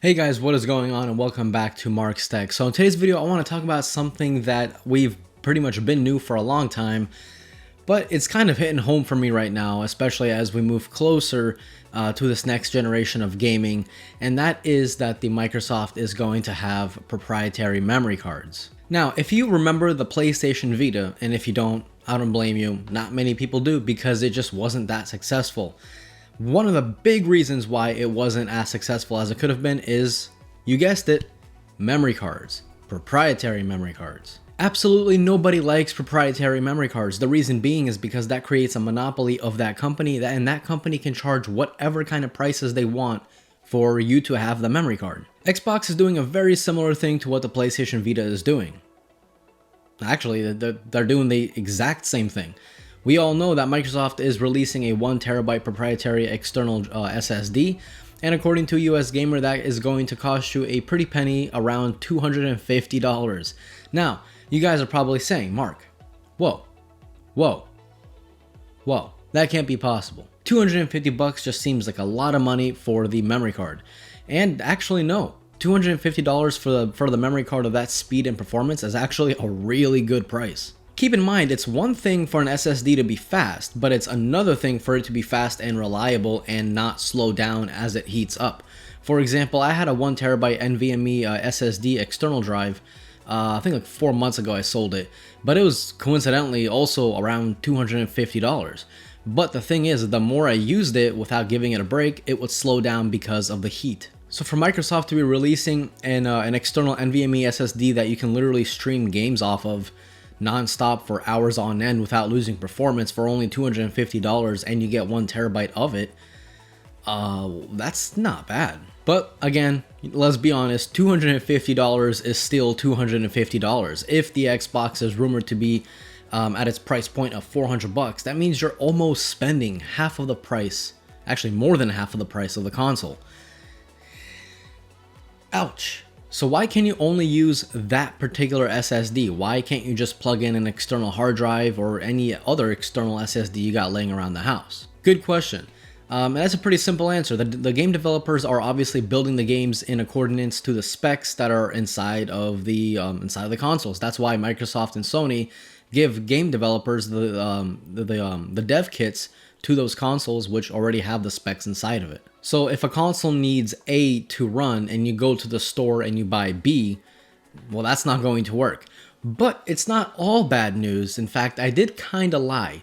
Hey guys, what is going on and welcome back to Mark's Tech. So in today's video, I want to talk about something that we've pretty much been new for a long time, but it's kind of hitting home for me right now, especially as we move closer to this next generation of gaming, and that is that the Microsoft is going to have proprietary memory cards. Now, if you remember the PlayStation Vita, and if you don't, I don't blame you, not many people do because it just wasn't that successful. One of the big reasons why it wasn't as successful as it could have been is, you guessed it, memory cards, proprietary memory cards. Absolutely nobody likes proprietary memory cards. The reason being is because that creates a monopoly of that company, and that company can charge whatever kind of prices they want for you to have the memory card. Xbox is doing a very similar thing to what the PlayStation Vita is doing. Actually, they're doing the exact same thing. We all know that Microsoft is releasing a 1TB proprietary external SSD, and according to US Gamer, that is going to cost you a pretty penny, around $250. Now, you guys are probably saying, Mark, whoa, that can't be possible. $250 just seems like a lot of money for the memory card. And actually, no. $250 for the memory card of that speed and performance is actually a really good price. Keep in mind, it's one thing for an SSD to be fast, but it's another thing for it to be fast and reliable and not slow down as it heats up. For example, I had a 1TB NVMe SSD external drive. I think like 4 months ago I sold it, but it was coincidentally also around $250. But the thing is, the more I used it without giving it a break, it would slow down because of the heat. So for Microsoft to be releasing an external NVMe SSD that you can literally stream games off of non-stop for hours on end without losing performance for only $250, and you get 1TB of it, that's not bad. But again, let's be honest, $250 is still $250. If the Xbox is rumored to be at its price point of $400, that means you're almost spending half of the price, actually more than half of the price of the console. Ouch. So why can you only use that particular SSD? Why can't you just plug in an external hard drive or any other external SSD you got laying around the house? Good question. And that's a pretty simple answer. The game developers are obviously building the games in accordance to the specs that are inside of the consoles. That's why Microsoft and Sony give game developers the dev kits to those consoles which already have the specs inside of it. So if a console needs A to run and you go to the store and you buy B, well, that's not going to work. But it's not all bad news. In fact, I did kind of lie.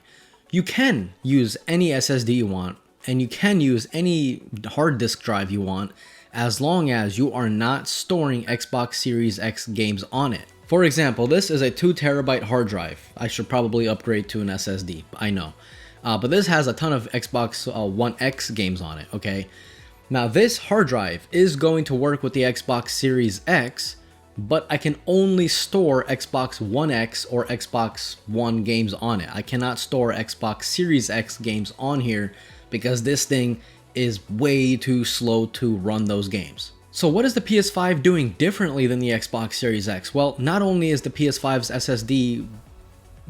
You can use any SSD you want, and you can use any hard disk drive you want, as long as you are not storing Xbox Series X games on it. For example, this is a 2TB hard drive. I should probably upgrade to an SSD, I know. But this has a ton of Xbox One X games on it, okay? Now this hard drive is going to work with the Xbox Series X, but I can only store Xbox One X or Xbox One games on it. I cannot store Xbox Series X games on here because this thing is way too slow to run those games. So what is the PS5 doing differently than the Xbox Series X? Well, not only is the PS5's SSD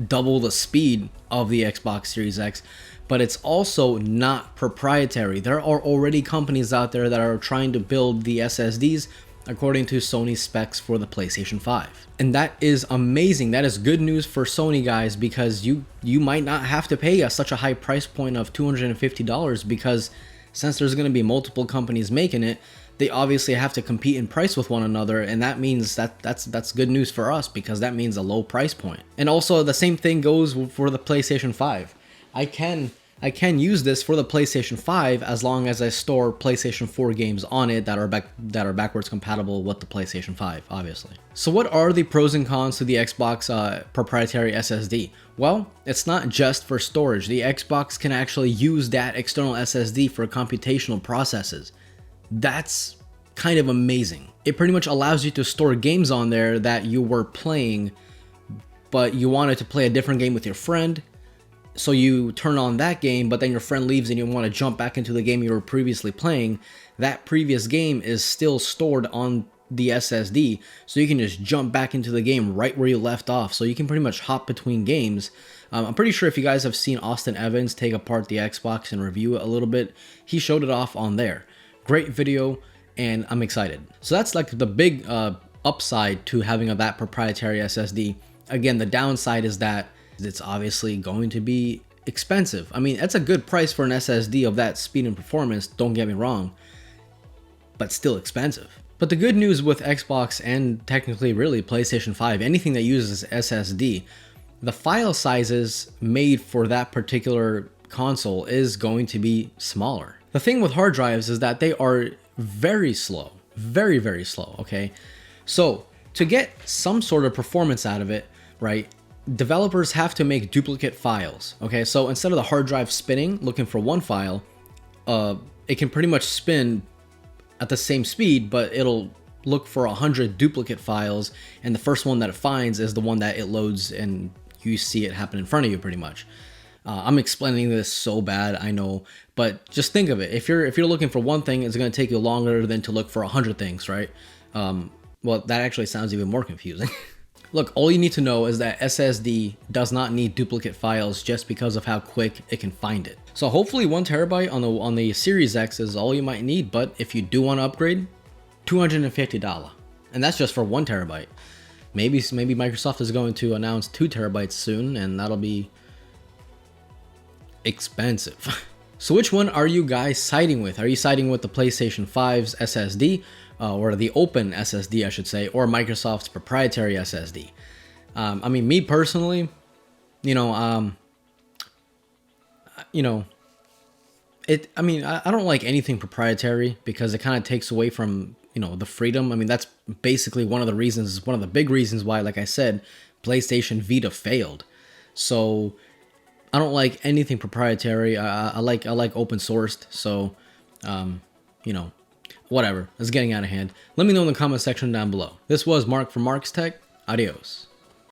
double the speed of the Xbox Series X, but it's also not proprietary. There are already companies out there that are trying to build the SSDs according to Sony's specs for the PlayStation 5. And that is amazing. That is good news for Sony, guys, because you might not have to pay such a high price point of $250, because since there's going to be multiple companies making it, they obviously have to compete in price with one another, and that means that's good news for us, because that means a low price point. And also the same thing goes for the PlayStation 5. I can use this for the PlayStation 5 as long as I store PlayStation 4 games on it that are backwards compatible with the PlayStation 5, obviously. So what are the pros and cons to the Xbox proprietary SSD? Well, it's not just for storage. The Xbox can actually use that external SSD for computational processes. That's kind of amazing. It pretty much allows you to store games on there that you were playing, but you wanted to play a different game with your friend. So you turn on that game, but then your friend leaves and you want to jump back into the game you were previously playing. That previous game is still stored on the SSD, so you can just jump back into the game right where you left off. So you can pretty much hop between games. I'm pretty sure if you guys have seen Austin Evans take apart the Xbox and review it a little bit, he showed it off on there. Great video, and I'm excited. So that's like the big upside to having that proprietary SSD. Again, the downside is that it's obviously going to be expensive. I mean, that's a good price for an SSD of that speed and performance, don't get me wrong, but still expensive. But the good news with Xbox and technically really PlayStation 5, anything that uses SSD, the file sizes made for that particular console is going to be smaller. The thing with hard drives is that they are very slow, very, very slow, okay? So to get some sort of performance out of it, right, developers have to make duplicate files, okay? So instead of the hard drive spinning, looking for one file, it can pretty much spin at the same speed, but it'll look for 100 duplicate files, and the first one that it finds is the one that it loads, and you see it happen in front of you pretty much. I'm explaining this so bad, I know, but just think of it. If you're looking for one thing, it's going to take you longer than to look for 100 things, right? Well, that actually sounds even more confusing. Look, all you need to know is that SSD does not need duplicate files just because of how quick it can find it. So hopefully 1 terabyte on the Series X is all you might need, but if you do want to upgrade, $250. And that's just for 1 terabyte. Maybe Microsoft is going to announce 2 terabytes soon, and that'll be expensive. So which one are you guys siding with? Are you siding with the PlayStation 5's SSD, or the open SSD, I should say, or Microsoft's proprietary SSD? I mean, me personally, I don't like anything proprietary because it kind of takes away from, the freedom. I mean, that's basically one of the big reasons why, like I said, PlayStation Vita failed. So I don't like anything proprietary. I like open sourced. So, whatever. It's getting out of hand. Let me know in the comment section down below. This was Mark from Mark's Tech. Adios.